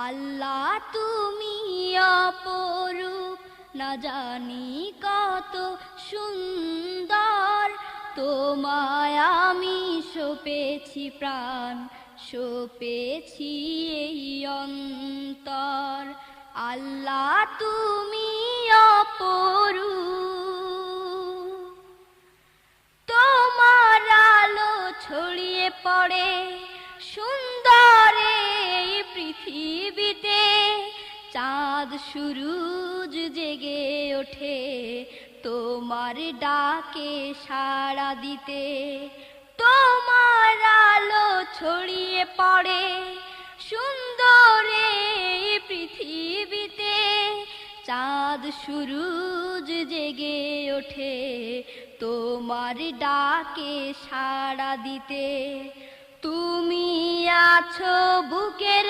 আল্লাহ তুমি অপরূপ, না জানি কত সুন্দর। তোমায় আমি সপেছি প্রাণ, সপেছি এই অন্তর। আল্লাহ তুমি অপরূপ, তোমার আলো ছড়িয়ে পড়ে সুন্দর এই পৃথিবীতে। চাঁদ সূরজ জেগে ওঠে তোমার ডাকে সাড়া দিতে। তোমার আলো ছড়িয়ে পড়ে সুন্দর এই পৃথিবীতে। চাঁদ সূরজ জেগে ওঠে তোমার ডাকে সাড়া দিতে। তুমি আছো বুকের